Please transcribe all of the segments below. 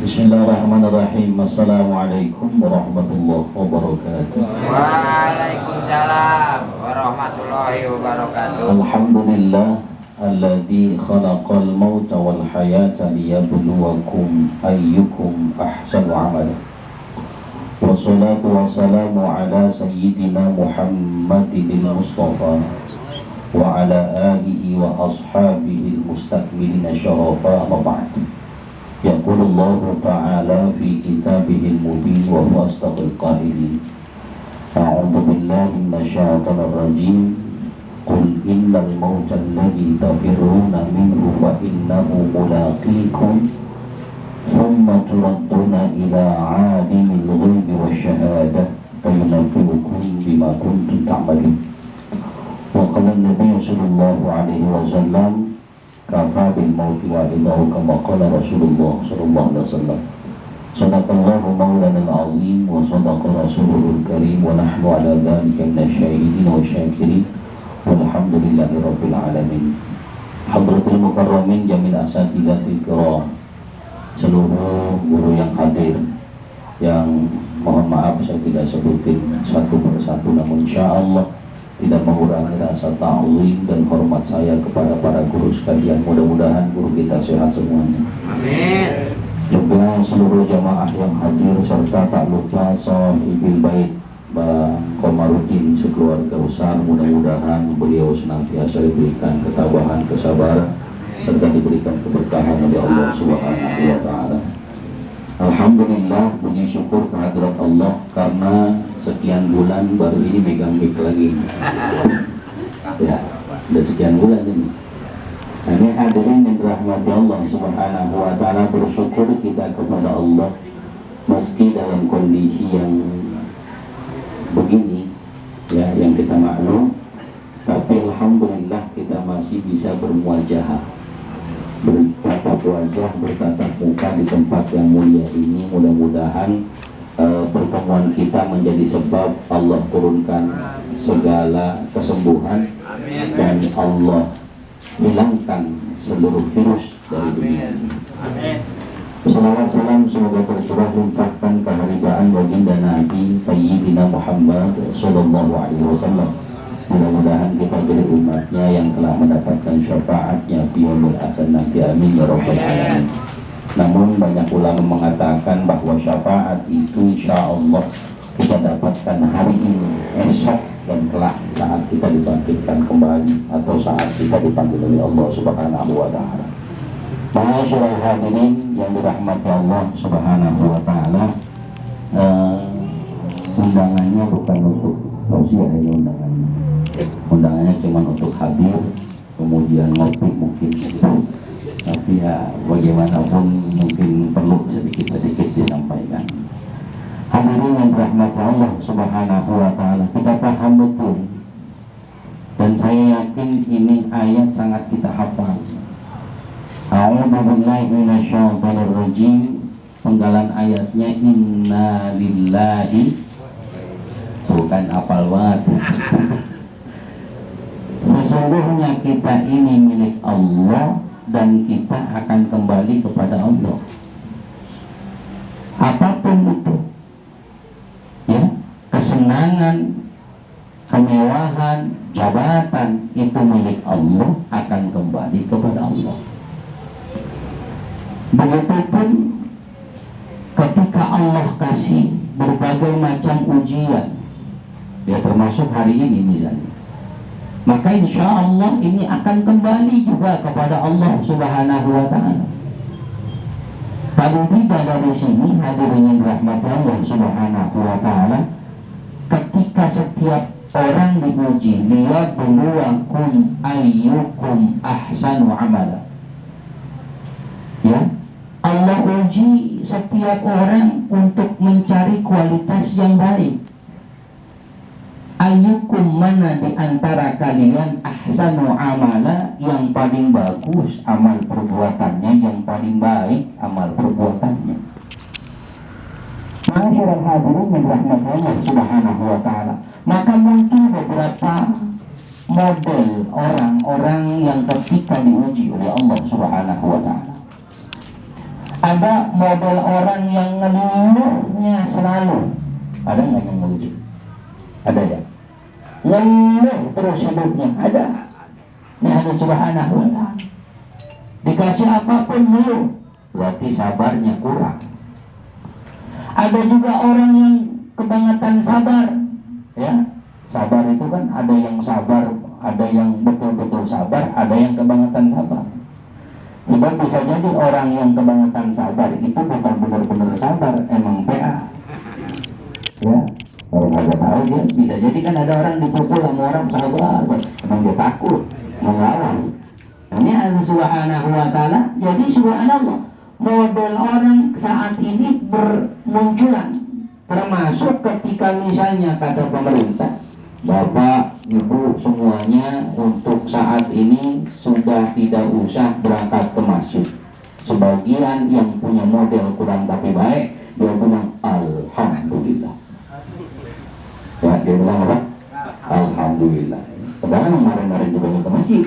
Bismillahirrahmanirrahim. Assalamualaikum warahmatullahi wabarakatuh. Waalaikumsalam warahmatullahi wabarakatuh. Alhamdulillah alladzi khalaqal mauta wal hayata liyabluwakum ayyukum ahsanu amala. Wassalatu wassalamu ala sayyidina Muhammadin al-Mustafa wa ala alihi wa ashabihi al-mustakmilina syarafa wa ba'd. Yaqulullahu ta'ala fi kitabihil mubin wa huwa asdaqul qailin. A'udzu billahi minasyaitonir rajim. Qul innal mauta alladzi tafirruna minhu fa innahu mulaqikum thumma turadduna ila 'alimil ghaibi wasyahadah fayunabbi'ukum bima kuntum ta'malun. Wa qala an-nabiy sallallahu alaihi wasallam kafa bil mauti wa'idahu kama qala Rasulullah sallallahu alaihi wasallam. Sadaqallahu maulana al-azim wa sadaqa rasuluhul karim wa nahnu ala dhalika minasyahidin wa syakirin walhamdulillahi rabbil alamin. Hadratul mukarramin jamil asatidatil kiram, seluruh guru yang hadir, yang mohon maaf saya tidak sebutin satu persatu, namun insyaallah tidak mengurangi rasa ta'zim dan hormat saya kepada para guru sekalian. Mudah-mudahan guru kita sehat semuanya. Amin. Juga seluruh jamaah yang hadir serta tak lupa Sohibil Bait Mbak Komarudin sekeluarga besar. Mudah-mudahan beliau senantiasa diberikan ketabahan, kesabaran serta diberikan keberkahan oleh Allah Subhanahu wa taala. Alhamdulillah, puji syukur kehadirat Allah karena sekian bulan baru ini megang mic lagi. Ya, udah sekian bulan ini. Nah, ini hadirin yang dirahmati Allah Subhanahu wa taala, bersyukur kita kepada Allah meski dalam kondisi yang begini ya, yang kita maklum, tapi alhamdulillah kita masih bisa bermuajahah, bertatap wajah, bertatap muka di tempat yang mulia ini. Mudah-mudahan pertemuan kita menjadi sebab Allah turunkan segala kesembuhan dan Allah hilangkan seluruh virus dari dunia ini. Salawat salam semoga tercurah limpahkan keharibaan baginda Nabi Sayyidina Muhammad sallallahu alaihi wasallam. Mudah-mudahan kita jadi umatnya yang telah mendapatkan syafaatnya fi yaumil akhir nanti, amin ya rabbal alamin. Namun banyak ulama mengatakan bahwa syafaat itu insya Allah kita dapatkan hari ini, esok, dan kelak saat kita dibangkitkan kembali atau saat kita dipanggil oleh Allah Subhanahu wa taala. Ma'asyiral hadirin yang dirahmati Allah Subhanahu wa taala, undangannya bukan untuk tausiah ya, undangannya cuma untuk hadir kemudian ngopi mungkin gitu. Tapi ya bagaimanapun mungkin perlu sedikit-sedikit disampaikan. Hadirin yang dirahmati Allah Subhanahu wa taala, kita paham betul dan saya yakin ini ayat sangat kita hafal. A'udzu billahi minasyaitonir rajim. Penggalan ayatnya inna lillahi, bukan apal banget. Sesungguhnya kita ini milik Allah dan kita akan kembali kepada Allah. Apapun itu ya, kesenangan, kemewahan, jabatan itu milik Allah, akan kembali kepada Allah. Begitupun ketika Allah kasih berbagai macam ujian, ya termasuk hari ini misalnya, maka insya Allah ini akan kembali juga kepada Allah Subhanahu wa ta'ala. Paling tidak dari sini hadirin yang dirahmati Allah Subhanahu wa ta'ala, ketika setiap orang diuji, liyabluwakum ayyukum ahsanu amala, ya, Allah uji setiap orang untuk mencari kualitas yang baik. Ayyukum, mana di antara kalian, ahsanu amala, yang paling bagus amal perbuatannya, yang paling baik amal perbuatannya. Ma'asyiral hadirin yang dirahmati Allah Subhanahu wa taala, maka muncul beberapa model orang-orang yang ketika diuji oleh Allah Subhanahu wa taala. Ada model orang yang ngeluhnya selalu. Ada nggak yang ngeluh? Ada ya? Ngeluh terus hidupnya. Ada. Ini ada subhanahu wa ta'ala. Dikasih apapun ngeluh, berarti sabarnya kurang. Ada juga orang yang kebangetan sabar. Ya, sabar itu kan ada yang sabar, ada yang betul-betul sabar, ada yang kebangetan sabar. Sebab bisa jadi orang yang kebangetan sabar itu bukan benar-benar sabar, emang PA. Ya, orang agak tahu dia bisa jadi kan ada orang dipukul sama orang sabar, emang dia takut melawan. Ini Allah subhanahu wa ta'ala. Jadi subhanallah, model orang saat ini bermunculan, termasuk ketika misalnya kata pemerintah, Bapak, Ibu semuanya untuk saat ini sudah tidak usah berangkat ke masjid. Sebagian yang punya model kurang tapi baik, dia bilang Alhamdulillah. Ya, dia bilang apa? Alhamdulillah. Padahal kemarin-kemarin juga ke masjid.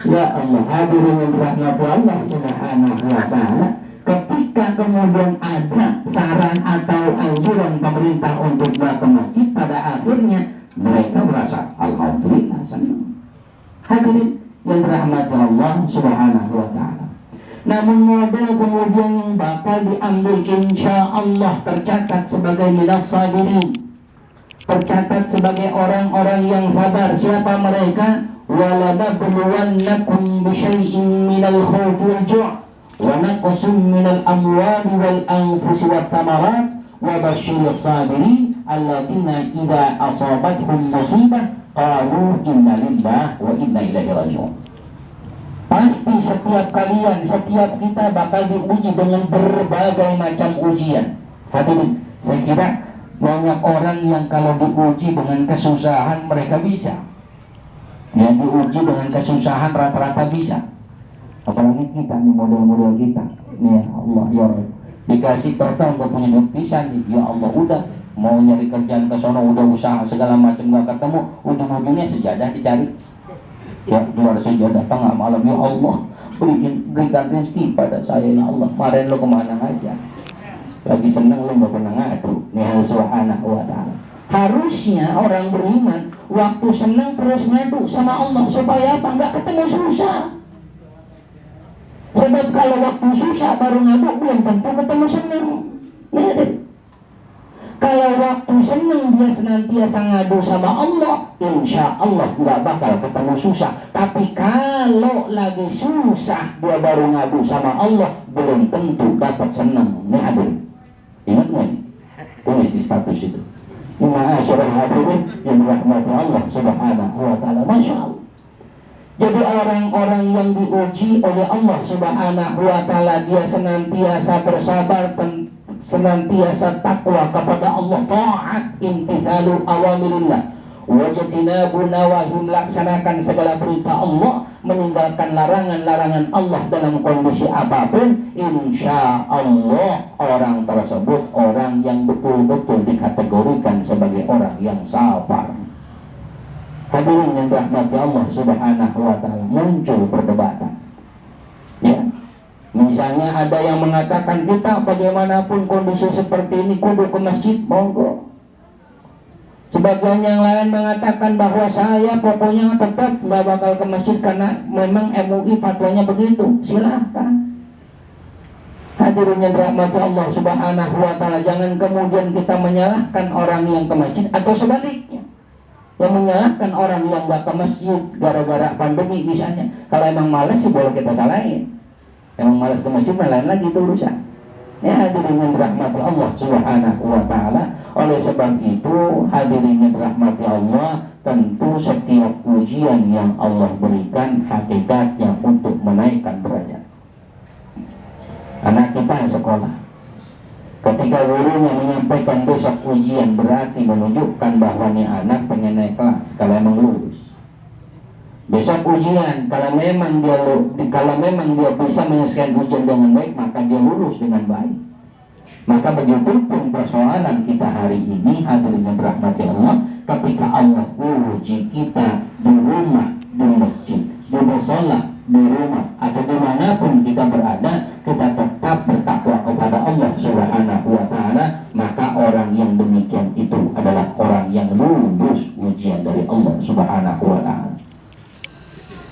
Ya Allah, hadirin yang dirahmati Allah subhanahu wa ta'ala. Ketika kemudian ada saran atau anjuran pemerintah untuk ke masjid, pada akhirnya mereka merasa Alhamdulillah senang. Hadirin yang dirahmati Allah subhanahu wa ta'ala. Namun model kemudian yang bakal diambil insya Allah tercatat sebagai minas sabirin, tercatat sebagai orang-orang yang sabar. Siapa mereka? وَلَنَبْلُوَنَّكُمْ بِشَيْءٍ مِّنَ الْخَوْفِ وَالْجُوعِ وَنَقْصٍ مِّنَ الْأَمْوَالِ وَالْأَنفُسِ وَالثَّمَرَاتِ وَبَشِّرِ الصَّابِرِينَ الَّذِينَ إِذَا أَصَابَتْهُم مُّصِيبَةٌ قَالُوا إِنَّا لِلَّهِ وَإِنَّا إِلَيْهِ رَاجِعُونَ. Pasti setiap kalian, setiap kita bakal diuji dengan berbagai macam ujian. Hadirin, saya kira banyak orang yang kalau diuji dengan kesusahan mereka bisa. Yang diuji dengan kesusahan rata-rata bisa. Apalagi kita nih, model-model kita. Nih Allah ya Rabbi, dikasih total nggak punya duit pisan nih. Ya Allah, udah mau nyari kerjaan ke sono udah usaha segala macam nggak ketemu, ujung-ujungnya sejadah dicari. Ya keluar sejadah tengah malam, ya Allah berikan rezeki pada saya ya Allah. Kemarin lo kemana aja? Lagi seneng lo nggak pernah ngadu. Nih subhanahu wa ta'ala. Harusnya orang beriman waktu senang terus ngadu sama Allah supaya apa? Nggak ketemu susah. Sebab kalau waktu susah baru ngadu belum tentu ketemu senang. Nah, kalau waktu senang dia senantiasa ngadu sama Allah, insya Allah nggak bakal ketemu susah. Tapi kalau lagi susah dia baru ngadu sama Allah, belum tentu dapat senang. Nih hadirin, ingat nggak nih? Tulis di status itu. Ma'asyiral hadirin yang dirahmati Allah subhanahu wa ta'ala. Masya Allah. Jadi orang-orang yang diuji oleh Allah subhanahu wa ta'ala, dia senantiasa bersabar, senantiasa takwa kepada Allah, ta'at imtithalu awamirillah wajtinabu nawahi, melaksanakan segala perintah Allah, meninggalkan larangan-larangan Allah dalam kondisi apapun. Insya Allah orang tersebut orang yang betul-betul dikategorikan sebagai orang yang sabar. Hadirin yang dirahmati Allah subhanahu wa ta'ala, muncul perdebatan. Ya, misalnya ada yang mengatakan kita bagaimanapun kondisi seperti ini kudu ke masjid, monggo. Sebagian yang lain mengatakan bahwa saya pokoknya tetap nggak bakal ke masjid karena memang MUI fatwanya begitu. Silahkan. Hadirin yang dirahmati Allah subhanahu wa ta'ala, jangan kemudian kita menyalahkan orang yang ke masjid, atau sebaliknya yang menyalahkan orang yang nggak ke masjid gara-gara pandemi misalnya. Kalau emang malas sih boleh kita salahin. Emang malas ke masjid lain lagi itu urusan. Ya hadirin yang dirahmati Allah subhanahu wa ta'ala. Oleh sebab itu hadirin yang dirahmati Allah, tentu setiap ujian yang Allah berikan hakikatnya untuk menaikkan derajat. Anak kita sekolah, ketika gurunya menyampaikan besok ujian, berarti menunjukkan bahwa nih anak pengen naik kelas kalau emang lulus. Besok ujian, kalau memang dia bisa menyelesaikan ujian dengan baik, maka dia lulus dengan baik. Maka begitu pun persoalan kita hari ini, hadirin yang dirahmati Allah, ketika Allah uji kita di rumah, di masjid, di musola, di rumah atau dimanapun kita berada, kita tetap bertakwa kepada Allah Subhanahu wa Ta'ala, maka orang yang demikian itu adalah orang yang lulus ujian dari Allah Subhanahu wa Ta'ala.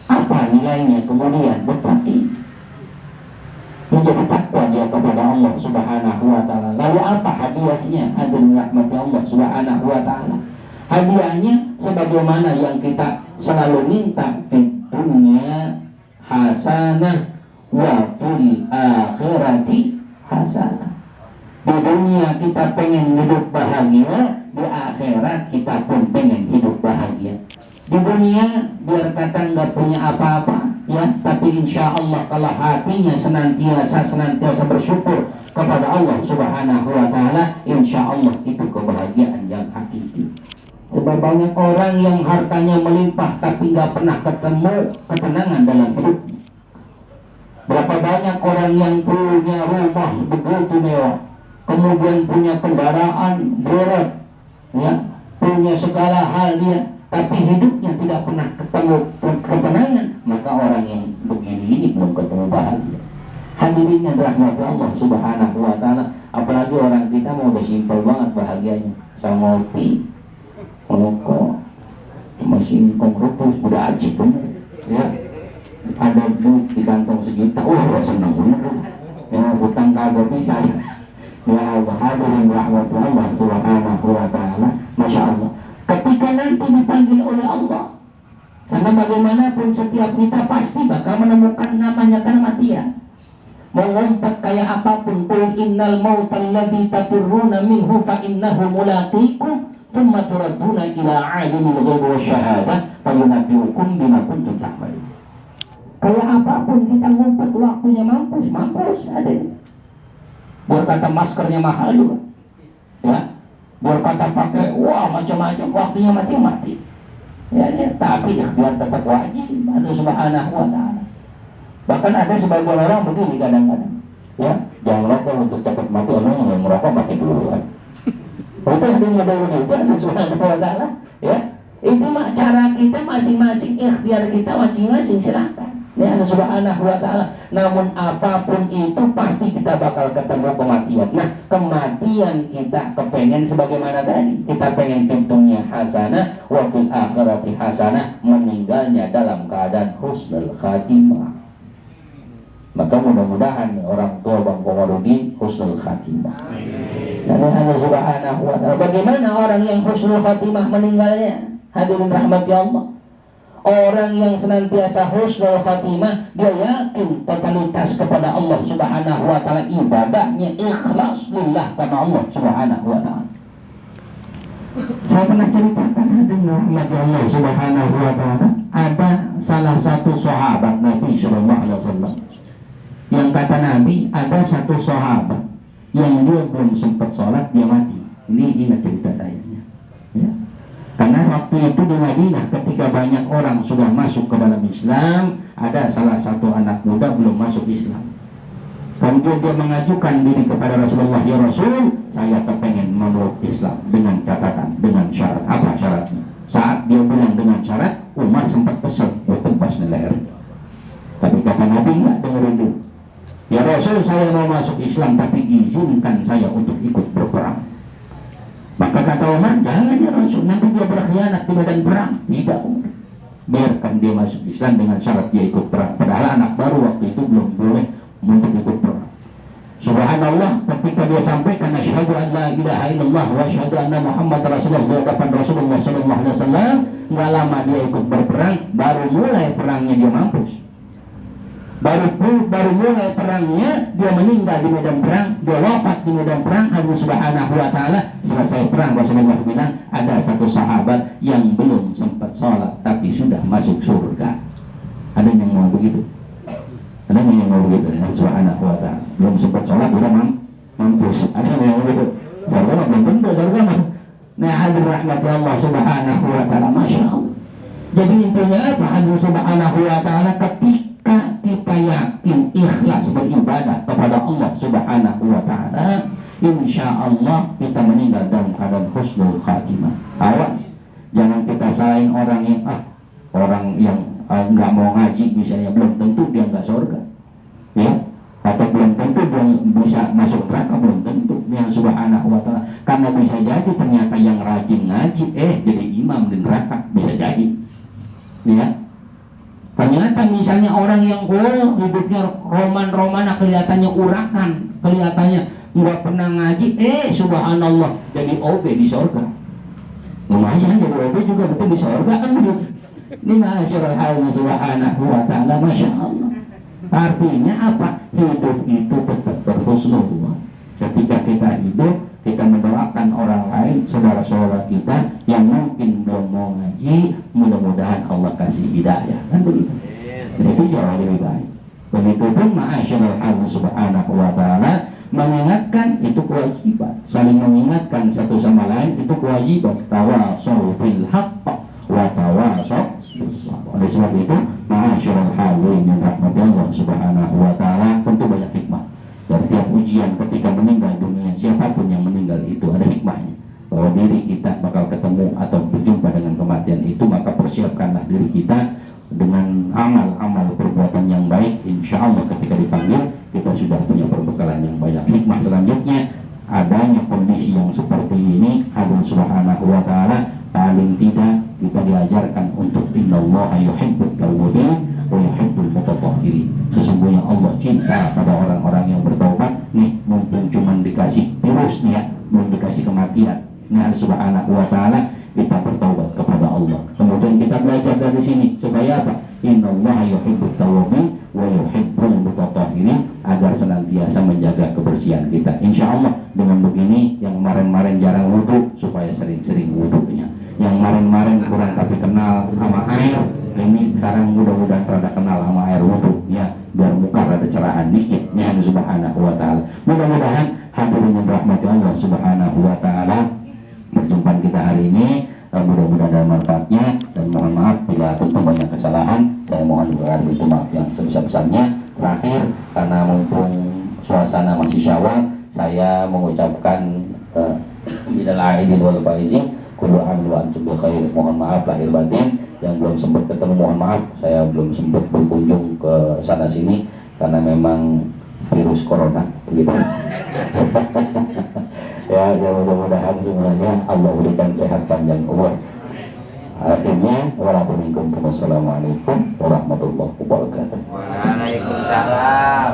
Apa nilainya? Kemudian berarti menjadi takwa dia kepada Allah Subhanahu wa Ta'ala. Lalu apa hadiahnya? Hadirin rahmati Allah Subhanahu wa Ta'ala. Hadiahnya sebagaimana yang kita selalu minta, fit dunya hasanah wa fil akhirati hasanah. Di dunia kita pengen hidup bahagia, di akhirat kita pun pengen hidup bahagia. Di dunia biar kata nggak punya apa-apa, ya, tapi insya Allah kalau hatinya senantiasa bersyukur kepada Allah Subhanahu wa Ta'ala, insya Allah itu kebahagiaan yang hakiki. Sebab banyak orang yang hartanya melimpah tapi nggak pernah ketemu ketenangan dalam hidupnya. Berapa banyak orang yang punya rumah begitu mewah, kemudian punya kendaraan berat, ya, punya segala hal dia, tapi hidupnya tidak pernah ketemu ketenangan, maka orang yang begini ini belum ketemu bahagia. Hadirin yang dirahmati Allah Subhanahu wa Ta'ala, apalagi orang kita mau udah simpel banget bahagianya, sama ngopi, merokok, masih kongropus, udah ajib bener, ya, ada duit di kantong sejuta, udah senang bener, ya, utang kagak bisa, ya, hadirin rahmati Allah Subhanahu wa Ta'ala, masya Allah. Ketika nanti dipanggil oleh Allah, karena bagaimanapun setiap kita pasti bakal menemukan namanya kematian. Mau lompat kayak apapun, qul innal mautal ladzi tafirruna minhu fa innahu mulaqikum thumma turadduna ila alimil ghaibi wasyahadah fayunabbiukum bima kuntum ta'malun. Kayak apapun kita ngumpet, waktunya mampus ada. Biar kata maskernya mahal juga, ya, biar kata pakai wah macam-macam, waktunya mati, ya, tapi ikhtiar tetap wajib Allah Subhanahu wa Ta'ala. Bahkan ada sebagian orang begini kadang-kadang, ya, jangan merokok untuk cepat mati, orang yang merokok mati duluan. Itu ada model begitu Allah Subhanahu wa Ta'ala, ya. Itu mah cara kita masing-masing, ikhtiar kita masing-masing, silahkan, ya, Allah Subhanahu wa Ta'ala. Namun apapun itu pasti kita bakal ketemu kematian. Nah, kematian kita kepengen sebagaimana tadi, kita pengen fitunya hasanah wa fil akhirati hasanah, meninggalnya dalam keadaan husnul khatimah. Maka mudah-mudahan orang tua Bang Komarudin husnul khatimah. Dan Allah Subhanahu wa Ta'ala, bagaimana orang yang husnul khatimah meninggalnya? Hadirin rahmati Allah, orang yang senantiasa husnul khatimah, dia yakin totalitas kepada Allah Subhanahu wa Ta'ala, ibadahnya ikhlas lillah karena Allah Subhanahu wa Ta'ala. Saya pernah ceritakan, hadirin rahmati Allah Subhanahu wa Ta'ala, ada salah satu sahabat Nabi sallallahu alaihi wasallam yang kata Nabi, ada satu sahabat yang dia belum sempat sholat, dia mati. Ini ingat cerita saya, ya. Karena waktu itu di Madinah ketika banyak orang sudah masuk ke dalam Islam, ada salah satu anak muda belum masuk Islam. Kemudian dia mengajukan diri kepada Rasulullah, ya Rasul, saya kepengen memeluk Islam dengan catatan, dengan syarat. Apa syaratnya? Saat dia bilang dengan syarat, Umar sempat kesel, tebas nih leher. Tapi kata Nabi, enggak, dengerin dulu. Ya Rasul, saya mau masuk Islam, tapi izinkan saya untuk ikut berperang. Maka kata Umar, jangan ya Rasul, nanti dia berkhianat di medan perang. Tidak, Umar, biarkan dia masuk Islam dengan syarat dia ikut perang. Padahal anak baru waktu itu belum boleh untuk ikut perang. Subhanallah, ketika dia sampaikan asyhadu an la ilaha illallah wa asyhadu anna Muhammad Rasulullah di hadapan Rasulullah sallallahu alaihi wasallam, enggak lama dia ikut berperang, baru mulai perangnya dia mampus. Baru mulai perangnya, dia meninggal di medan perang, dia wafat di medan perang. Allah Subhanahu wa Ta'ala, selesai perang Rasulullah bilang, ada satu sahabat yang belum sempat sholat tapi sudah masuk surga. Ada yang mau begitu? Ada yang mau begitu? Allah Subhanahu wa Ta'ala, belum sempat sholat udah mampus. Ada yang mau begitu? Surga mah belum tentu, surga mah. Nah, hadir rahmat Allah Subhanahu wa Ta'ala, masya Allah. Jadi intinya apa? Allah Subhanahu wa Ta'ala, ketika kita yakin ikhlas beribadah kepada Allah Subhanahu wa Ta'ala, insya Allah kita meninggal dalam keadaan husnul khatimah. Awas, jangan kita salahin orang yang nggak nggak mau ngaji misalnya, belum tentu dia nggak surga, ya, atau belum tentu dia bisa masuk neraka, belum tentu. Yang subhanahu wa ta'ala, karena bisa jadi ternyata yang rajin ngaji jadi imam di neraka, bisa jadi, ya. Ternyata misalnya orang yang hidupnya roman-romana, kelihatannya urakan, kelihatannya nggak pernah ngaji, subhanallah jadi OB di surga. Lumayan jadi OB juga betul di surga kan begitu. Ini masyaallah subhanahu wa ta'ala, masya Allah. Artinya apa? Hidup itu tetap berhusnuzon. Ketika kita hidup, kita mendoakan orang lain, saudara-saudara kita yang mungkin belum mau ngaji, mudah-mudahan Allah kasih hidayah, kan begitu. Dan itu jauh lebih baik. Begitupun ma'asyarul subhanahu wa ta'ala, mengingatkan itu kewajiban, saling mengingatkan satu sama lain itu kewajiban. Tawasau bil haqq wa tawasau bis sabr. Oleh sebab itu, ma'asyarul hadirin yang rahmati Allah subhanahu wa ta'ala, tentu banyak hikmah dari tiap ujian. Ketika meninggal dunia, siapapun yang meninggal itu ada hikmahnya, bahwa diri kita bakal ketemu atau berjumpa dengan kematian itu. Maka persiapkanlah diri kita dengan amal-amal perbuatan yang baik. Insya Allah ketika dipanggil kita sudah punya perbekalan yang banyak. Hikmah selanjutnya, adanya kondisi yang seperti ini, Allah subhanahu wa ta'ala paling tidak kita diajarkan untuk innallaha yuhibbut tawwabin wa yuhibbul mutatahhirin. Sesungguhnya Allah cinta pada orang-orang yang bertaubat. Nih mumpung cuma dikasih virus nih ya, belum dikasih kematian, nah subhanahu wa ta'ala kita bertaubat kepada Allah. Kemudian kita belajar dari sini supaya apa? Innallaha yuhibbut tawwabin wa yuhibbul mutatahhirin, agar senantiasa menjaga kebersihan kita. Insya Allah dengan begini, yang kemarin-kemarin jarang wudu supaya sering-sering wudunya, yang kemarin-kemarin kurang tapi kenal sama air, ini sekarang mudah-mudahan rada kenal sama air wudu ya, biar muka rada cerahan dikit ya subhanahu wa ta'ala. Mudah-mudahan hadirin yang rahmati Allah subhanahu wa ta'ala, perjumpaan kita hari ini mudah-mudahan ada manfaatnya, dan mohon maaf bila tentu banyak kesalahan. Saya mohon juga itu maaf yang sebesar-besarnya. Terakhir, karena mumpung suasana masih Syawal, saya mengucapkan minal aidin wal faizin, kullu amin wa antum bi khair. Mohon maaf lahir batin, yang belum sempat ketemu mohon maaf, saya belum sempat berkunjung ke sana sini karena memang virus corona begitu. Ya mudah-mudahan semuanya Allah berikan sehat panjang umur. Akhirnya wassalamualaikum warahmatullahi wabarakatuh. Waalaikumsalam.